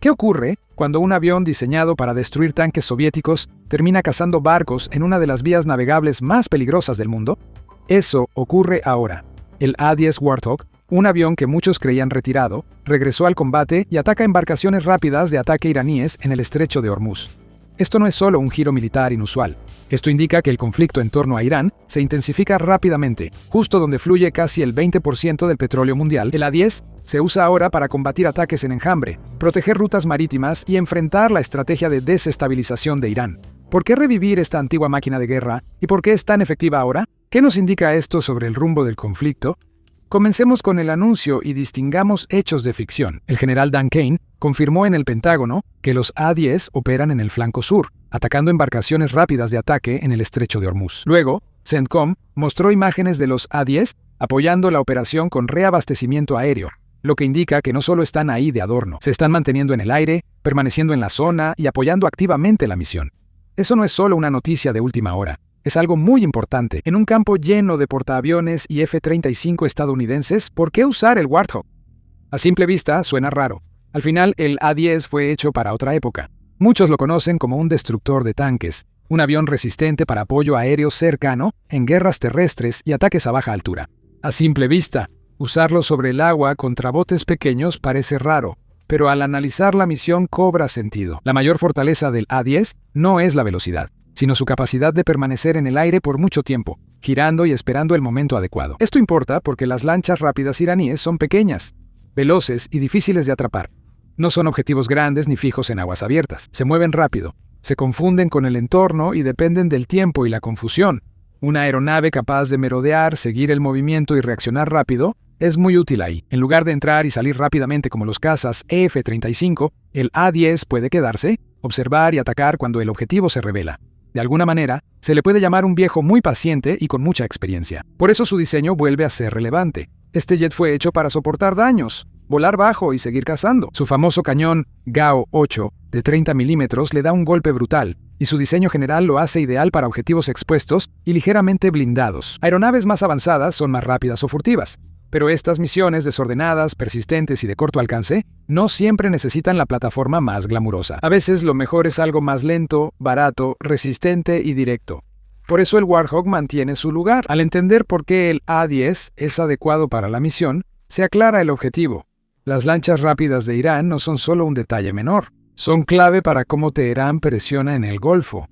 ¿Qué ocurre cuando un avión diseñado para destruir tanques soviéticos termina cazando barcos en una de las vías navegables más peligrosas del mundo? Eso ocurre ahora. El A-10 Warthog, un avión que muchos creían retirado, regresó al combate y ataca embarcaciones rápidas de ataque iraníes en el estrecho de Hormuz. Esto no es solo un giro militar inusual. Esto indica que el conflicto en torno a Irán se intensifica rápidamente, justo donde fluye casi el 20% del petróleo mundial. El A-10 se usa ahora para combatir ataques en enjambre, proteger rutas marítimas y enfrentar la estrategia de desestabilización de Irán. ¿Por qué revivir esta antigua máquina de guerra? ¿Y por qué es tan efectiva ahora? ¿Qué nos indica esto sobre el rumbo del conflicto? Comencemos con el anuncio y distingamos hechos de ficción. El general Dan Kane confirmó en el Pentágono que los A-10 operan en el flanco sur, atacando embarcaciones rápidas de ataque en el estrecho de Hormuz. Luego, CENTCOM mostró imágenes de los A-10 apoyando la operación con reabastecimiento aéreo, lo que indica que no solo están ahí de adorno, se están manteniendo en el aire, permaneciendo en la zona y apoyando activamente la misión. Eso no es solo una noticia de última hora. Es algo muy importante. En un campo lleno de portaaviones y F-35 estadounidenses, ¿por qué usar el Warthog? A simple vista, suena raro. Al final, el A-10 fue hecho para otra época. Muchos lo conocen como un destructor de tanques, un avión resistente para apoyo aéreo cercano en guerras terrestres y ataques a baja altura. A simple vista, usarlo sobre el agua contra botes pequeños parece raro, pero al analizar la misión cobra sentido. La mayor fortaleza del A-10 no es la velocidad, sino su capacidad de permanecer en el aire por mucho tiempo, girando y esperando el momento adecuado. Esto importa porque las lanchas rápidas iraníes son pequeñas, veloces y difíciles de atrapar. No son objetivos grandes ni fijos en aguas abiertas. Se mueven rápido, se confunden con el entorno y dependen del tiempo y la confusión. Una aeronave capaz de merodear, seguir el movimiento y reaccionar rápido es muy útil ahí. En lugar de entrar y salir rápidamente como los cazas F-35, el A-10 puede quedarse, observar y atacar cuando el objetivo se revela. De alguna manera, se le puede llamar un viejo muy paciente y con mucha experiencia. Por eso su diseño vuelve a ser relevante. Este jet fue hecho para soportar daños, volar bajo y seguir cazando. Su famoso cañón GAO-8 de 30 milímetros le da un golpe brutal, y su diseño general lo hace ideal para objetivos expuestos y ligeramente blindados. Aeronaves más avanzadas son más rápidas o furtivas, pero estas misiones desordenadas, persistentes y de corto alcance no siempre necesitan la plataforma más glamurosa. A veces lo mejor es algo más lento, barato, resistente y directo. Por eso el Warthog mantiene su lugar. Al entender por qué el A-10 es adecuado para la misión, se aclara el objetivo. Las lanchas rápidas de Irán no son solo un detalle menor, son clave para cómo Teherán presiona en el Golfo.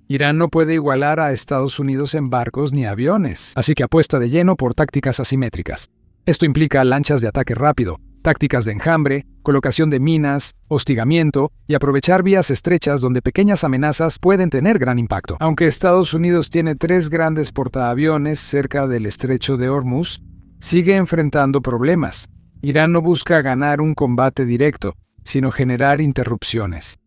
Irán no puede igualar a Estados Unidos en barcos ni aviones, así que apuesta de lleno por tácticas asimétricas. Esto implica lanchas de ataque rápido, tácticas de enjambre, colocación de minas, hostigamiento y aprovechar vías estrechas donde pequeñas amenazas pueden tener gran impacto. Aunque Estados Unidos tiene 3 grandes portaaviones cerca del estrecho de Hormuz, sigue enfrentando problemas. Irán no busca ganar un combate directo, sino generar interrupciones.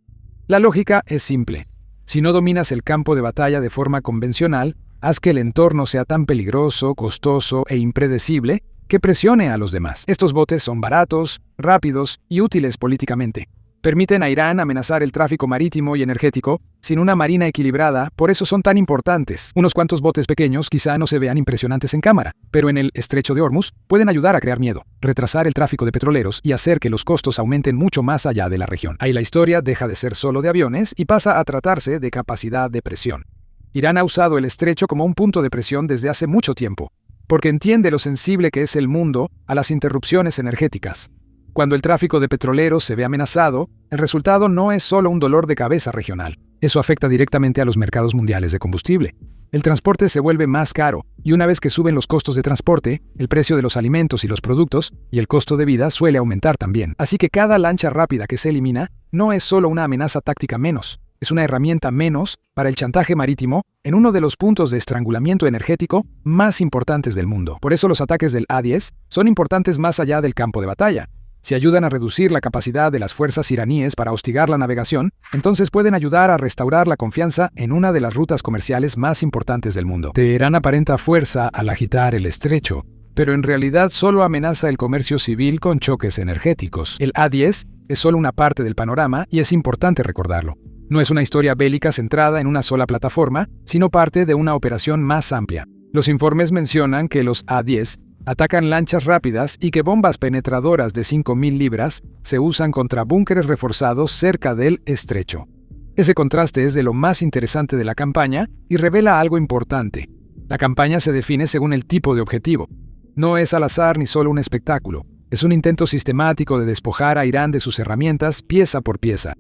La lógica es simple. Si no dominas el campo de batalla de forma convencional, haz que el entorno sea tan peligroso, costoso e impredecible que presione a los demás. Estos botes son baratos, rápidos y útiles políticamente. Permiten a Irán amenazar el tráfico marítimo y energético sin una marina equilibrada, por eso son tan importantes. Unos cuantos botes pequeños quizá no se vean impresionantes en cámara, pero en el estrecho de Hormuz pueden ayudar a crear miedo, retrasar el tráfico de petroleros y hacer que los costos aumenten mucho más allá de la región. Ahí la historia deja de ser solo de aviones y pasa a tratarse de capacidad de presión. Irán ha usado el estrecho como un punto de presión desde hace mucho tiempo, porque entiende lo sensible que es el mundo a las interrupciones energéticas. Cuando el tráfico de petroleros se ve amenazado, el resultado no es solo un dolor de cabeza regional. Eso afecta directamente a los mercados mundiales de combustible. El transporte se vuelve más caro, y una vez que suben los costos de transporte, el precio de los alimentos y los productos, y el costo de vida suele aumentar también. Así que cada lancha rápida que se elimina no es solo una amenaza táctica menos, es una herramienta menos para el chantaje marítimo en uno de los puntos de estrangulamiento energético más importantes del mundo. Por eso los ataques del A-10 son importantes más allá del campo de batalla. Si ayudan a reducir la capacidad de las fuerzas iraníes para hostigar la navegación, entonces pueden ayudar a restaurar la confianza en una de las rutas comerciales más importantes del mundo. Teherán aparenta fuerza al agitar el estrecho, pero en realidad solo amenaza el comercio civil con choques energéticos. El A-10 es solo una parte del panorama y es importante recordarlo. No es una historia bélica centrada en una sola plataforma, sino parte de una operación más amplia. Los informes mencionan que los A-10 atacan lanchas rápidas y que bombas penetradoras de 5.000 libras se usan contra búnkeres reforzados cerca del estrecho. Ese contraste es de lo más interesante de la campaña y revela algo importante. La campaña se define según el tipo de objetivo. No es al azar ni solo un espectáculo. Es un intento sistemático de despojar a Irán de sus herramientas pieza por pieza.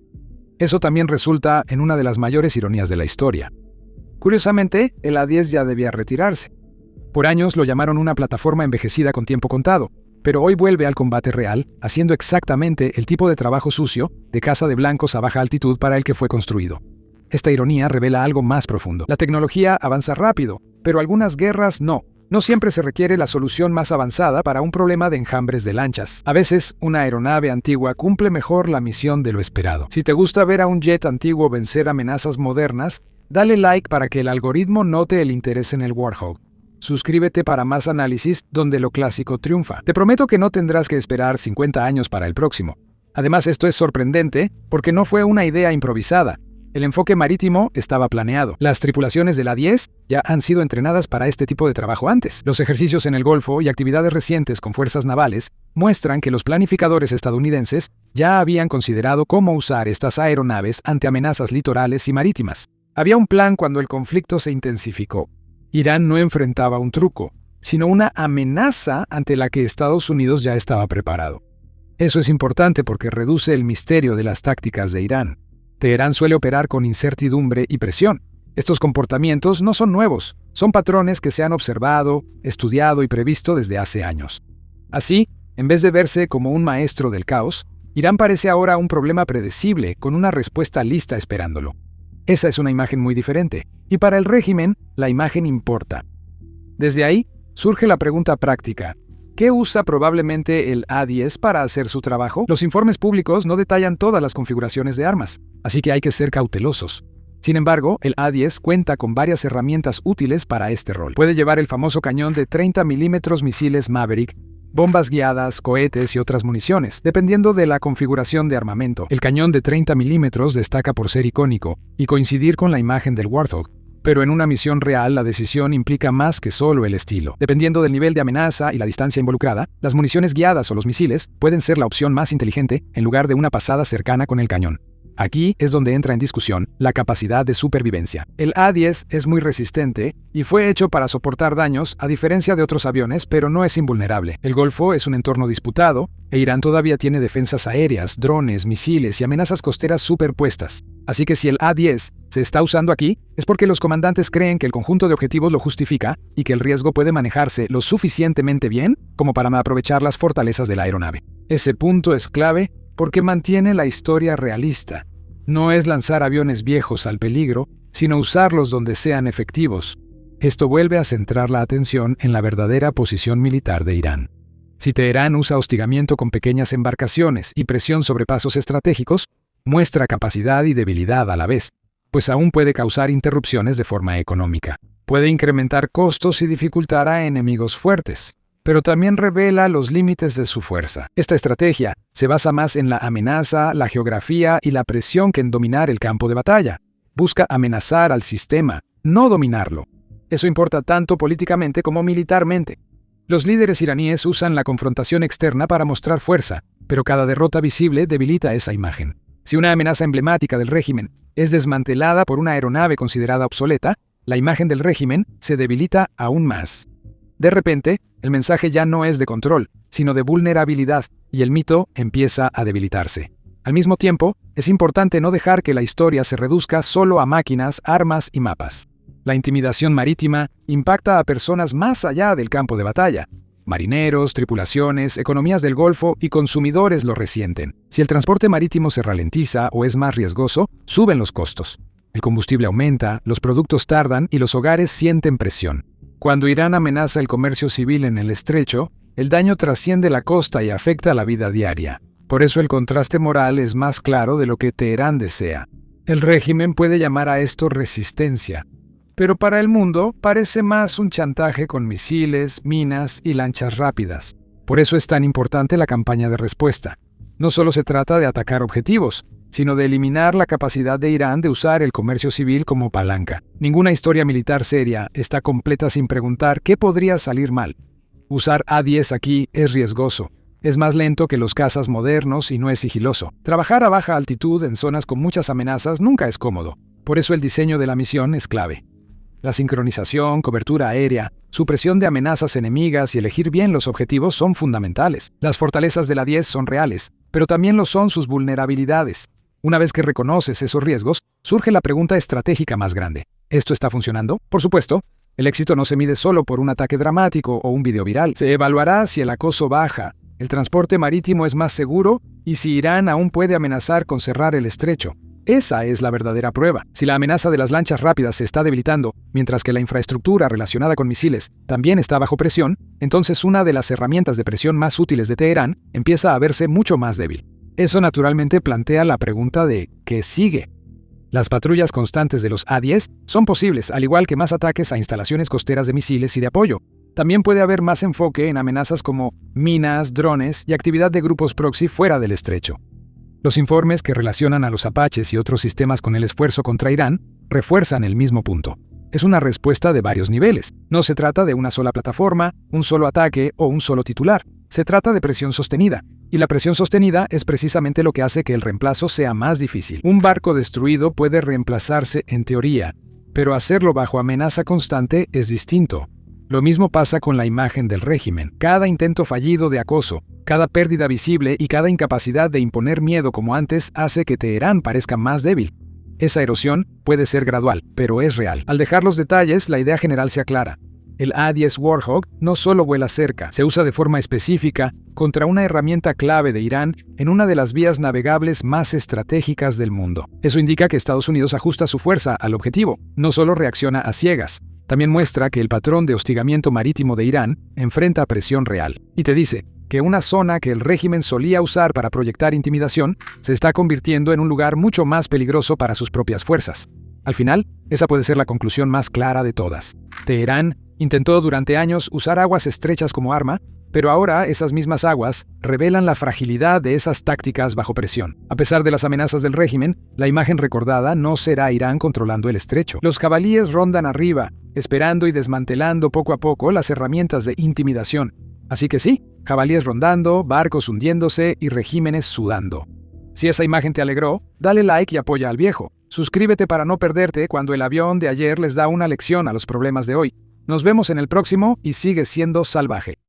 Eso también resulta en una de las mayores ironías de la historia. Curiosamente, el A-10 ya debía retirarse. Por años lo llamaron una plataforma envejecida con tiempo contado, pero hoy vuelve al combate real, haciendo exactamente el tipo de trabajo sucio de caza de blancos a baja altitud para el que fue construido. Esta ironía revela algo más profundo. La tecnología avanza rápido, pero algunas guerras no. No siempre se requiere la solución más avanzada para un problema de enjambres de lanchas. A veces, una aeronave antigua cumple mejor la misión de lo esperado. Si te gusta ver a un jet antiguo vencer amenazas modernas, dale like para que el algoritmo note el interés en el Warthog. Suscríbete para más análisis donde lo clásico triunfa. Te prometo que no tendrás que esperar 50 años para el próximo. Además, esto es sorprendente porque no fue una idea improvisada. El enfoque marítimo estaba planeado. Las tripulaciones del A-10 ya han sido entrenadas para este tipo de trabajo antes. Los ejercicios en el Golfo y actividades recientes con fuerzas navales muestran que los planificadores estadounidenses ya habían considerado cómo usar estas aeronaves ante amenazas litorales y marítimas. Había un plan cuando el conflicto se intensificó. Irán no enfrentaba un truco, sino una amenaza ante la que Estados Unidos ya estaba preparado. Eso es importante porque reduce el misterio de las tácticas de Irán. Teherán suele operar con incertidumbre y presión. Estos comportamientos no son nuevos, son patrones que se han observado, estudiado y previsto desde hace años. Así, en vez de verse como un maestro del caos, Irán parece ahora un problema predecible, con una respuesta lista esperándolo. Esa es una imagen muy diferente, y para el régimen, la imagen importa. Desde ahí, surge la pregunta práctica. ¿Qué usa probablemente el A-10 para hacer su trabajo? Los informes públicos no detallan todas las configuraciones de armas, así que hay que ser cautelosos. Sin embargo, el A-10 cuenta con varias herramientas útiles para este rol. Puede llevar el famoso cañón de 30 milímetros misiles Maverick, bombas guiadas, cohetes y otras municiones, dependiendo de la configuración de armamento. El cañón de 30 milímetros destaca por ser icónico y coincidir con la imagen del Warthog. Pero en una misión real la decisión implica más que solo el estilo. Dependiendo del nivel de amenaza y la distancia involucrada, las municiones guiadas o los misiles pueden ser la opción más inteligente en lugar de una pasada cercana con el cañón. Aquí es donde entra en discusión la capacidad de supervivencia. El A-10 es muy resistente y fue hecho para soportar daños a diferencia de otros aviones, pero no es invulnerable. El Golfo es un entorno disputado e Irán todavía tiene defensas aéreas, drones, misiles y amenazas costeras superpuestas. Así que si el A-10 se está usando aquí, es porque los comandantes creen que el conjunto de objetivos lo justifica y que el riesgo puede manejarse lo suficientemente bien como para aprovechar las fortalezas de la aeronave. Ese punto es clave porque mantiene la historia realista. No es lanzar aviones viejos al peligro, sino usarlos donde sean efectivos. Esto vuelve a centrar la atención en la verdadera posición militar de Irán. Si Teherán usa hostigamiento con pequeñas embarcaciones y presión sobre pasos estratégicos, muestra capacidad y debilidad a la vez, pues aún puede causar interrupciones de forma económica. Puede incrementar costos y dificultar a enemigos fuertes, pero también revela los límites de su fuerza. Esta estrategia se basa más en la amenaza, la geografía y la presión que en dominar el campo de batalla. Busca amenazar al sistema, no dominarlo. Eso importa tanto políticamente como militarmente. Los líderes iraníes usan la confrontación externa para mostrar fuerza, pero cada derrota visible debilita esa imagen. Si una amenaza emblemática del régimen es desmantelada por una aeronave considerada obsoleta, la imagen del régimen se debilita aún más. De repente, el mensaje ya no es de control, sino de vulnerabilidad, y el mito empieza a debilitarse. Al mismo tiempo, es importante no dejar que la historia se reduzca solo a máquinas, armas y mapas. La intimidación marítima impacta a personas más allá del campo de batalla. Marineros, tripulaciones, economías del Golfo y consumidores lo resienten. Si el transporte marítimo se ralentiza o es más riesgoso, suben los costos. El combustible aumenta, los productos tardan y los hogares sienten presión. Cuando Irán amenaza el comercio civil en el estrecho, el daño trasciende la costa y afecta la vida diaria. Por eso el contraste moral es más claro de lo que Teherán desea. El régimen puede llamar a esto resistencia, pero para el mundo parece más un chantaje con misiles, minas y lanchas rápidas. Por eso es tan importante la campaña de respuesta. No solo se trata de atacar objetivos, sino de eliminar la capacidad de Irán de usar el comercio civil como palanca. Ninguna historia militar seria está completa sin preguntar qué podría salir mal. Usar A-10 aquí es riesgoso. Es más lento que los cazas modernos y no es sigiloso. Trabajar a baja altitud en zonas con muchas amenazas nunca es cómodo. Por eso el diseño de la misión es clave. La sincronización, cobertura aérea, supresión de amenazas enemigas y elegir bien los objetivos son fundamentales. Las fortalezas de la A-10 son reales, pero también lo son sus vulnerabilidades. Una vez que reconoces esos riesgos, surge la pregunta estratégica más grande. ¿Esto está funcionando? Por supuesto. El éxito no se mide solo por un ataque dramático o un video viral. Se evaluará si el acoso baja, el transporte marítimo es más seguro y si Irán aún puede amenazar con cerrar el estrecho. Esa es la verdadera prueba. Si la amenaza de las lanchas rápidas se está debilitando, mientras que la infraestructura relacionada con misiles también está bajo presión, entonces una de las herramientas de presión más útiles de Teherán empieza a verse mucho más débil. Eso naturalmente plantea la pregunta de ¿qué sigue? Las patrullas constantes de los A-10 son posibles, al igual que más ataques a instalaciones costeras de misiles y de apoyo. También puede haber más enfoque en amenazas como minas, drones y actividad de grupos proxy fuera del estrecho. Los informes que relacionan a los Apaches y otros sistemas con el esfuerzo contra Irán refuerzan el mismo punto. Es una respuesta de varios niveles. No se trata de una sola plataforma, un solo ataque o un solo titular. Se trata de presión sostenida. Y la presión sostenida es precisamente lo que hace que el reemplazo sea más difícil. Un barco destruido puede reemplazarse en teoría, pero hacerlo bajo amenaza constante es distinto. Lo mismo pasa con la imagen del régimen. Cada intento fallido de acoso, cada pérdida visible y cada incapacidad de imponer miedo como antes hace que Teherán parezca más débil. Esa erosión puede ser gradual, pero es real. Al dejar los detalles, la idea general se aclara. El A-10 Warthog no solo vuela cerca, se usa de forma específica contra una herramienta clave de Irán en una de las vías navegables más estratégicas del mundo. Eso indica que Estados Unidos ajusta su fuerza al objetivo, no solo reacciona a ciegas. También muestra que el patrón de hostigamiento marítimo de Irán enfrenta presión real. Y te dice que una zona que el régimen solía usar para proyectar intimidación se está convirtiendo en un lugar mucho más peligroso para sus propias fuerzas. Al final, esa puede ser la conclusión más clara de todas. Teherán intentó durante años usar aguas estrechas como arma, pero ahora esas mismas aguas revelan la fragilidad de esas tácticas bajo presión. A pesar de las amenazas del régimen, la imagen recordada no será Irán controlando el estrecho. Los jabalíes rondan arriba, esperando y desmantelando poco a poco las herramientas de intimidación. Así que sí, jabalíes rondando, barcos hundiéndose y regímenes sudando. Si esa imagen te alegró, dale like y apoya al viejo. Suscríbete para no perderte cuando el avión de ayer les da una lección a los problemas de hoy. Nos vemos en el próximo y sigue siendo salvaje.